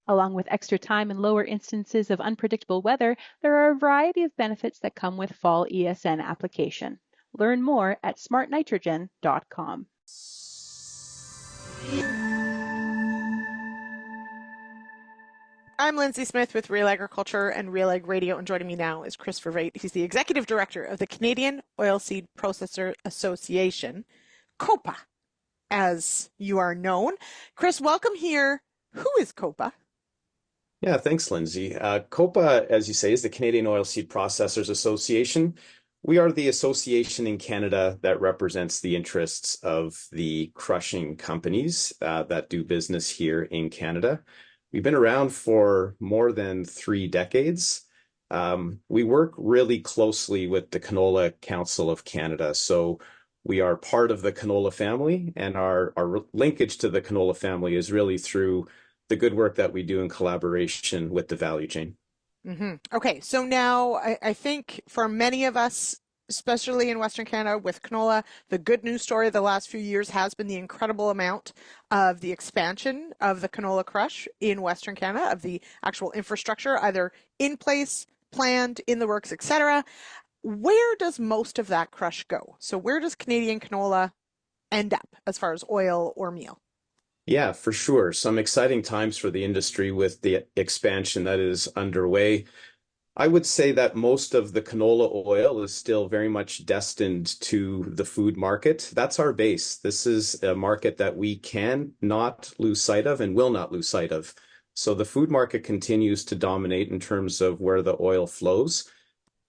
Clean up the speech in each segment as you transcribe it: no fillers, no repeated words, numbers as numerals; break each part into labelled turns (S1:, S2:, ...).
S1: Along with extra time and lower instances of unpredictable weather, there are a variety of benefits that come with fall ESN application. Learn more at smartnitrogen.com.
S2: I'm Lindsay Smith with Real Agriculture and Real Ag Radio, and joining me now is Chris Vervaet. He's the Executive Director of the Canadian Oilseed Processors Association, COPA, as you are known. Chris, welcome here. Who is COPA?
S3: Yeah, thanks, Lindsay. COPA, as you say, is the Canadian Oilseed Processors Association. We are the association in Canada that represents the interests of the crushing companies that do business here in Canada. We've been around for more than 3 decades. We work really closely with the Canola Council of Canada. So we are part of the canola family, and our linkage to the canola family is really through the good work that we do in collaboration with the value chain.
S2: Okay, so now I think for many of us, especially in Western Canada with canola, the good news story of the last few years has been the incredible amount of the expansion of the canola crush in Western Canada, of the actual infrastructure, either in place, planned, in the works, etc. Where does most of that crush go? So where does Canadian canola end up as far as oil or meal?
S3: Yeah, for sure. Some exciting times for the industry with the expansion that is underway. I would say that most of the canola oil is still very much destined to the food market. That's our base. This is a market that we can not lose sight of and will not lose sight of. So the food market continues to dominate in terms of where the oil flows.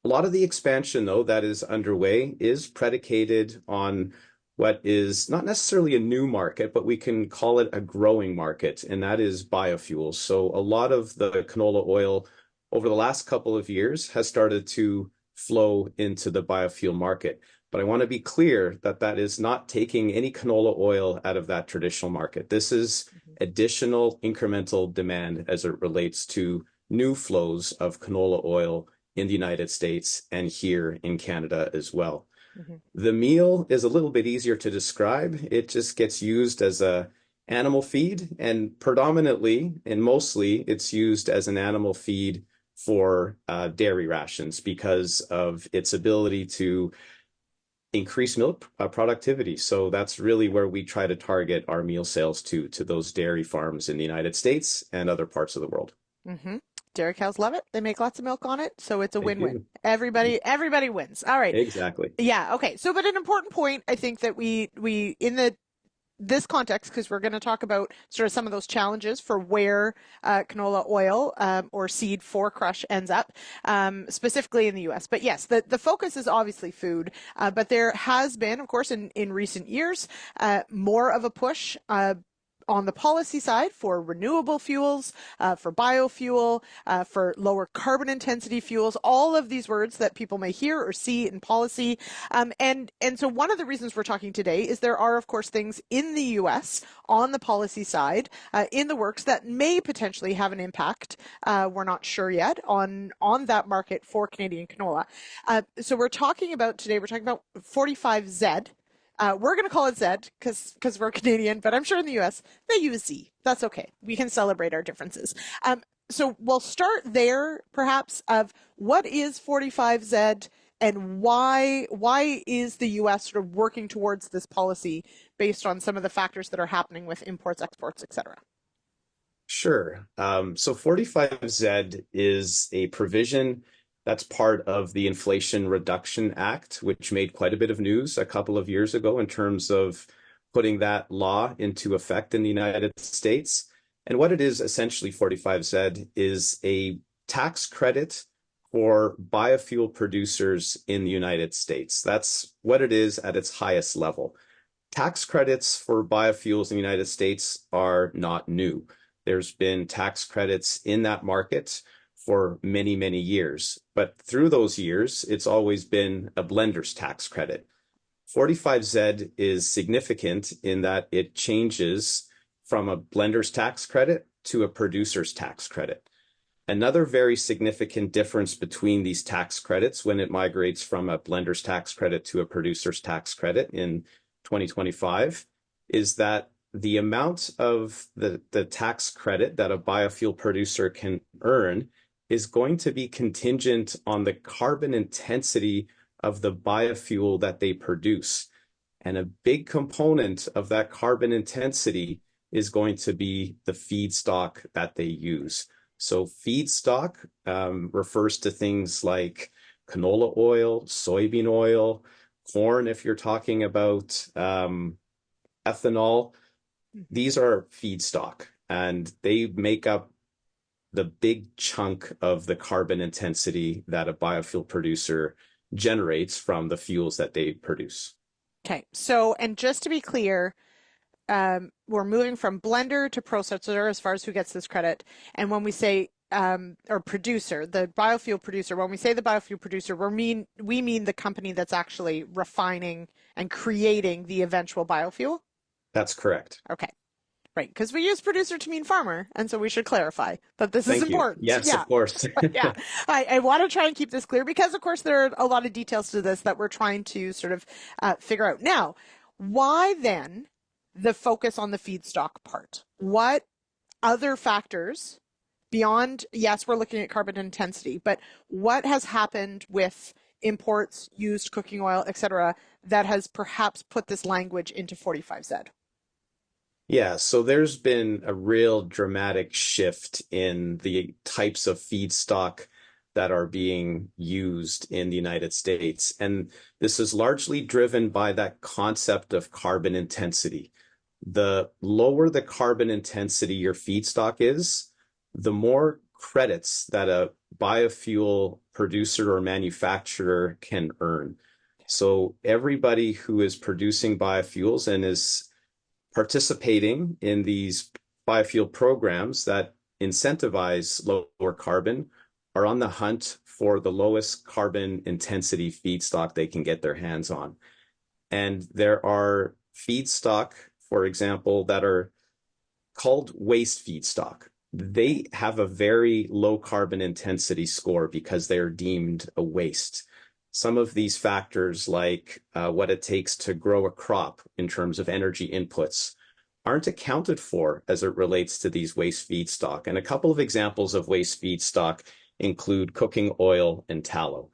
S3: A lot of the expansion, though, that is underway is predicated on what is not necessarily a new market, but we can call it a growing market, and that is biofuels. So a lot of the canola oil over the last couple of years has started to flow into the biofuel market. But I want to be clear that that is not taking any canola oil out of that traditional market. This is additional incremental demand as it relates to new flows of canola oil in the United States and here in Canada as well. The meal is a little bit easier to describe. It just gets used as a animal feed, and predominantly and mostly it's used as an animal feed for dairy rations because of its ability to increase milk productivity. So that's really where we try to target our meal sales to those dairy farms in the United States and other parts of the world.
S2: Dairy cows love it. They make lots of milk on it, so it's a win-win. Everybody wins. All right.
S3: Exactly.
S2: Yeah. Okay. So, but an important point, I think that we in this context, because we're going to talk about sort of some of those challenges for where canola oil or seed for crush ends up, specifically in the U.S. But yes, the focus is obviously food, but there has been, of course, in recent years, more of a push on the policy side for renewable fuels, for biofuel, for lower carbon intensity fuels, all of these words that people may hear or see in policy. And so one of the reasons we're talking today is there are, of course, things in the U.S. on the policy side in the works that may potentially have an impact. We're not sure yet on that market for Canadian canola. So we're talking about 45Z. We're going to call it Z because we're Canadian, but I'm sure in the US they use Z. That's okay. We can celebrate our differences. So we'll start there, perhaps, of what is 45Z and why is the US sort of working towards this policy based on some of the factors that are happening with imports, exports, etc.
S3: Sure. So 45Z is a provision that's part of the Inflation Reduction Act, which made quite a bit of news a couple of years ago in terms of putting that law into effect in the United States. And what it is essentially, 45Z, is a tax credit for biofuel producers in the United States. That's what it is at its highest level. Tax credits for biofuels in the United States are not new. There's been tax credits in that market for many, many years. But through those years, it's always been a blender's tax credit. 45Z is significant in that it changes from a blender's tax credit to a producer's tax credit. Another very significant difference between these tax credits when it migrates from a blender's tax credit to a producer's tax credit in 2025 is that the amount of the tax credit that a biofuel producer can earn is going to be contingent on the carbon intensity of the biofuel that they produce. And a big component of that carbon intensity is going to be the feedstock that they use. So feedstock refers to things like canola oil, soybean oil, corn, if you're talking about ethanol. These are feedstock, and they make up the big chunk of the carbon intensity that a biofuel producer generates from the fuels that they produce.
S2: Okay, so, and just to be clear, we're moving from blender to processor as far as who gets this credit. And when we say, or producer, the biofuel producer, when we say the biofuel producer, we mean the company that's actually refining and creating the eventual biofuel?
S3: That's correct.
S2: Okay. Right, because we use producer to mean farmer, and so we should clarify that this is important.
S3: Yes,
S2: yeah.
S3: Of course.
S2: Yeah, I want to try and keep this clear because, of course, there are a lot of details to this that we're trying to sort of figure out. Now, why then the focus on the feedstock part? What other factors beyond, yes, we're looking at carbon intensity, but what has happened with imports, used cooking oil, et cetera, that has perhaps put this language into 45Z?
S3: Yeah, so there's been a real dramatic shift in the types of feedstock that are being used in the United States. And this is largely driven by that concept of carbon intensity. The lower the carbon intensity your feedstock is, the more credits that a biofuel producer or manufacturer can earn. So everybody who is producing biofuels and is participating in these biofuel programs that incentivize lower carbon are on the hunt for the lowest carbon intensity feedstock they can get their hands on. And there are feedstock, for example, that are called waste feedstock. They have a very low carbon intensity score because they are deemed a waste. Some of these factors, like what it takes to grow a crop in terms of energy inputs, aren't accounted for as it relates to these waste feedstock. And a couple of examples of waste feedstock include cooking oil and tallow.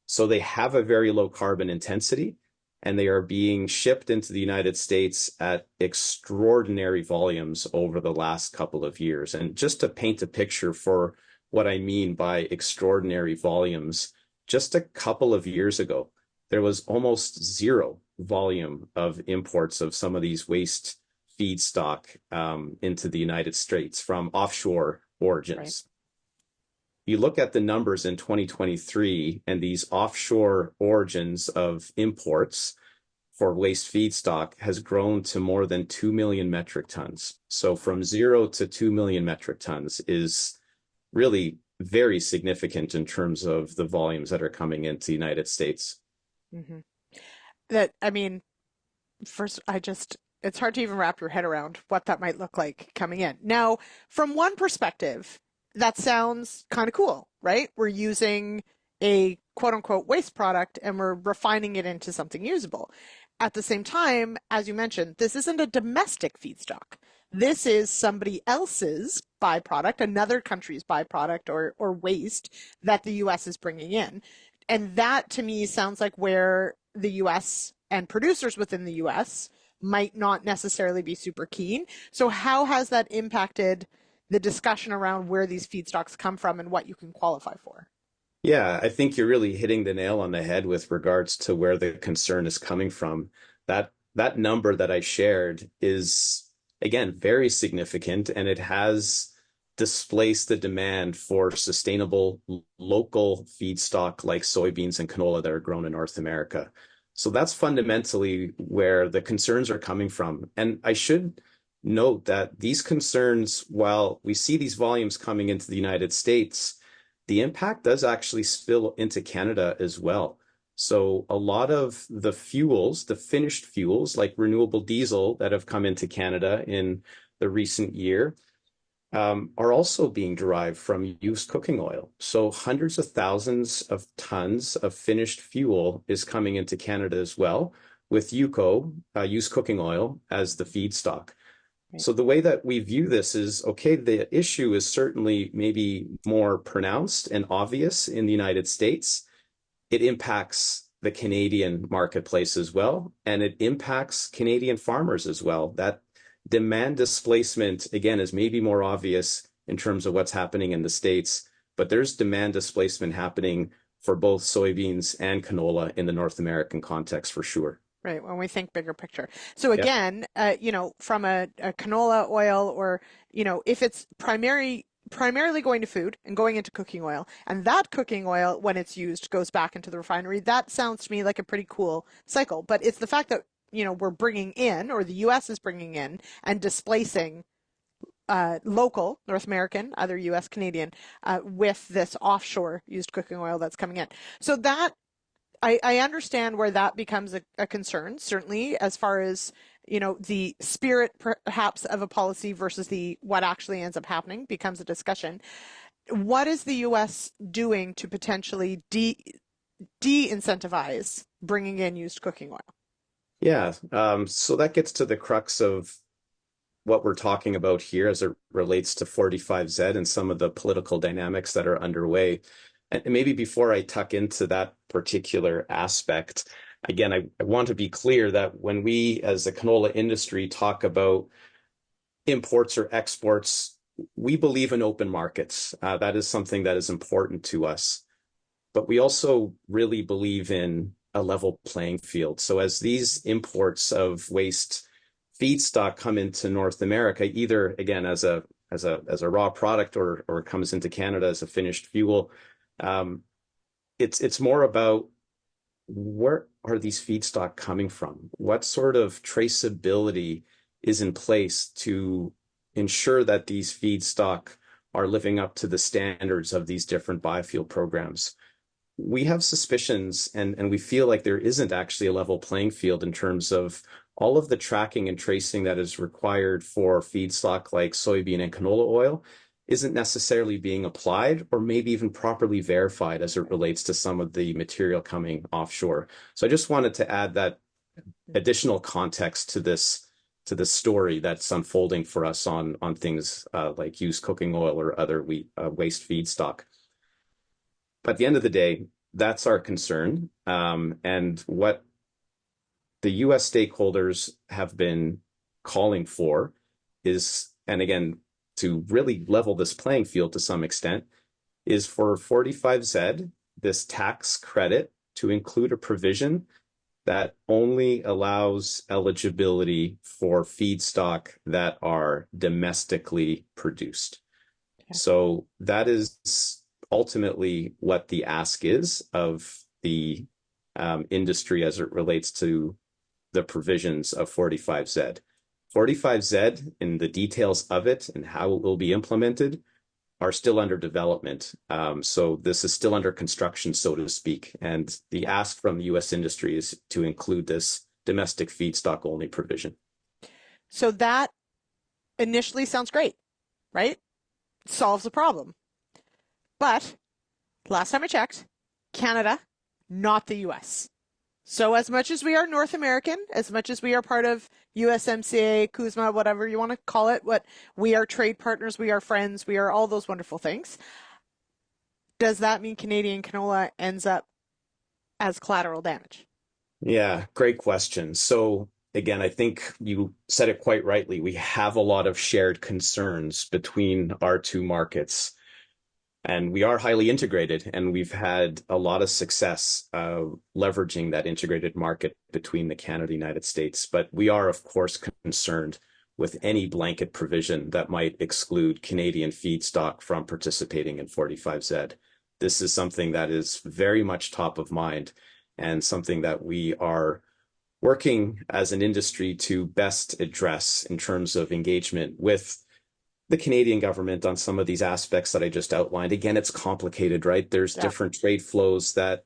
S3: So they have a very low carbon intensity, and they are being shipped into the United States at extraordinary volumes over the last couple of years. And just to paint a picture for what I mean by extraordinary volumes, just a couple of years ago, there was almost zero volume of imports of some of these waste feedstock into the United States from offshore origins. Right. You look at the numbers in 2023, and these offshore origins of imports for waste feedstock has grown to more than 2 million metric tons. So from 0 to 2 million metric tons is really very significant in terms of the volumes that are coming into the United States.
S2: Mm-hmm. That, I mean, first, it's hard to even wrap your head around what that might look like coming in. Now, from one perspective, that sounds kind of cool, right? We're using a quote unquote waste product and we're refining it into something usable. At the same time, as you mentioned, this isn't a domestic feedstock. This is somebody else's byproduct, another country's byproduct or waste that the US is bringing in. And that to me sounds like where the US and producers within the US might not necessarily be super keen. So how has that impacted the discussion around where these feedstocks come from and what you can qualify for?
S3: Yeah, I think you're really hitting the nail on the head with regards to where the concern is coming from. That number that I shared is, again, very significant, and it has displaced the demand for sustainable local feedstock like soybeans and canola that are grown in North America. So that's fundamentally where the concerns are coming from. And I should note that these concerns, while we see these volumes coming into the United States, the impact does actually spill into Canada as well. So a lot of the fuels, the finished fuels like renewable diesel that have come into Canada in the recent year, are also being derived from used cooking oil. So hundreds of thousands of tons of finished fuel is coming into Canada as well, with UCO, used cooking oil, as the feedstock. So the way that we view this is, okay, the issue is certainly maybe more pronounced and obvious in the United States. It impacts the Canadian marketplace as well, and it impacts Canadian farmers as well. That demand displacement, again, is maybe more obvious in terms of what's happening in the States, but there's demand displacement happening for both soybeans and canola in the North American context for sure.
S2: Right, when we think bigger picture. So
S3: Yeah.
S2: again, from a canola oil, or, if it's primarily going to food and going into cooking oil, and that cooking oil, when it's used, goes back into the refinery, that sounds to me like a pretty cool cycle. But it's the fact that, we're bringing in, or the US is bringing in and displacing local North American, other US, Canadian, with this offshore used cooking oil that's coming in. So that I understand where that becomes a concern, certainly, as far as, the spirit perhaps of a policy versus what actually ends up happening becomes a discussion. What is the US doing to potentially de-incentivize bringing in used cooking oil?
S3: Yeah, so that gets to the crux of what we're talking about here as it relates to 45Z and some of the political dynamics that are underway. And maybe before I tuck into that particular aspect, again, I want to be clear that when we as a canola industry talk about imports or exports, we believe in open markets. That is something that is important to us. But we also really believe in a level playing field. So as these imports of waste feedstock come into North America, either again as a raw product or comes into Canada as a finished fuel, it's more about where are these feedstock coming from? What sort of traceability is in place to ensure that these feedstock are living up to the standards of these different biofuel programs? We have suspicions and we feel like there isn't actually a level playing field in terms of all of the tracking and tracing that is required for feedstock like soybean and canola oil isn't necessarily being applied or maybe even properly verified as it relates to some of the material coming offshore. So I just wanted to add that additional context to this story that's unfolding for us on things like used cooking oil or other waste feedstock. But at the end of the day, that's our concern. And what the US stakeholders have been calling for is, and again, to really level this playing field to some extent, is for 45Z, this tax credit, to include a provision that only allows eligibility for feedstock that are domestically produced. Okay. So that is ultimately what the ask is of the industry as it relates to the provisions of 45Z. 45Z and the details of it and how it will be implemented are still under development. So this is still under construction, so to speak. And the ask from the US industry is to include this domestic feedstock only provision.
S2: So that initially sounds great, right? Solves the problem. But last time I checked, Canada, not the US. So as much as we are North American, as much as we are part of USMCA, CUSMA, whatever you want to call it, what we are trade partners, we are friends, we are all those wonderful things. Does that mean Canadian canola ends up as collateral damage?
S3: Yeah, great question. So again, I think you said it quite rightly. We have a lot of shared concerns between our two markets. And we are highly integrated, and we've had a lot of success leveraging that integrated market between the Canada and the United States. But we are, of course, concerned with any blanket provision that might exclude Canadian feedstock from participating in 45Z. This is something that is very much top of mind and something that we are working as an industry to best address in terms of engagement with the Canadian government on some of these aspects that I just outlined. Again, it's complicated, right? There's different trade flows that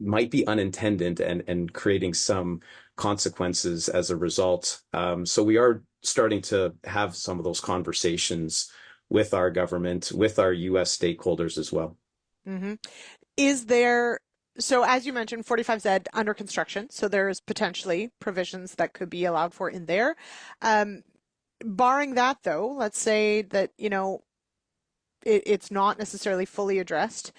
S3: might be unintended and creating some consequences as a result. So we are starting to have some of those conversations with our government, with our US stakeholders as well.
S2: Mm-hmm. So as you mentioned, 45Z under construction, so there's potentially provisions that could be allowed for in there. barring that though, let's say that, it's not necessarily fully addressed.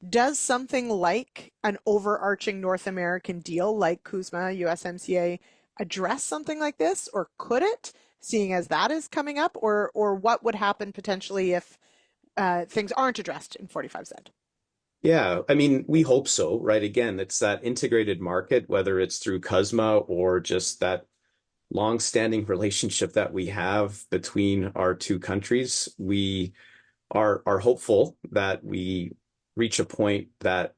S2: Does something like an overarching North American deal like CUSMA, USMCA address something like this, or could it, seeing as that is coming up, or what would happen potentially if things aren't addressed in 45Z?
S3: Yeah, I mean, we hope so, right? Again, it's that integrated market, whether it's through CUSMA or just that long-standing relationship that we have between our two countries. We are hopeful that we reach a point that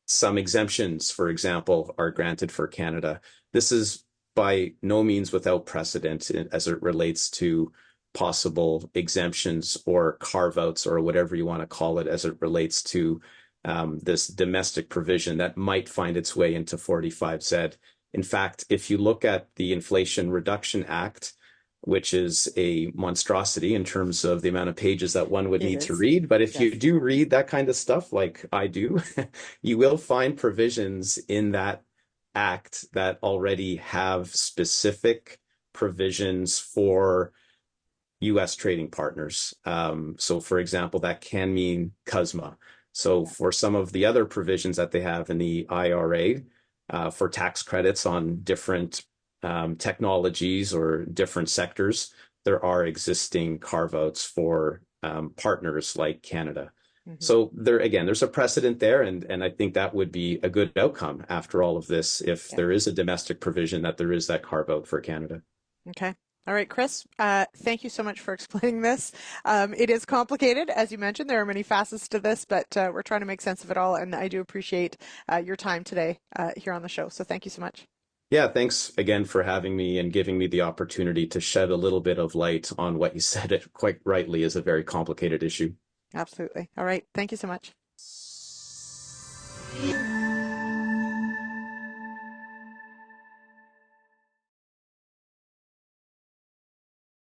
S3: some exemptions, for example, are granted for Canada. This is by no means without precedent as it relates to possible exemptions or carve-outs or whatever you want to call it as it relates to this domestic provision that might find its way into 45Z. In fact, if you look at the Inflation Reduction Act, which is a monstrosity in terms of the amount of pages that one would need to read. But if you do read that kind of stuff, like I do, you will find provisions in that act that already have specific provisions for U.S. trading partners. So, for example, that can mean CUSMA. So for some of the other provisions that they have in the IRA, for tax credits on different technologies or different sectors, there are existing carve-outs for partners like Canada. So there, again, there's a precedent there, and I think that would be a good outcome after all of this if there is a domestic provision that there is that carve-out for Canada.
S2: Okay. All right, Chris, thank you so much for explaining this. It is complicated, as you mentioned. There are many facets to this, but we're trying to make sense of it all, and I do appreciate your time today here on the show. So thank you so much.
S3: Yeah, thanks again for having me and giving me the opportunity to shed a little bit of light on what you said it quite rightly is a very complicated issue.
S2: Absolutely. All right. Thank you so much.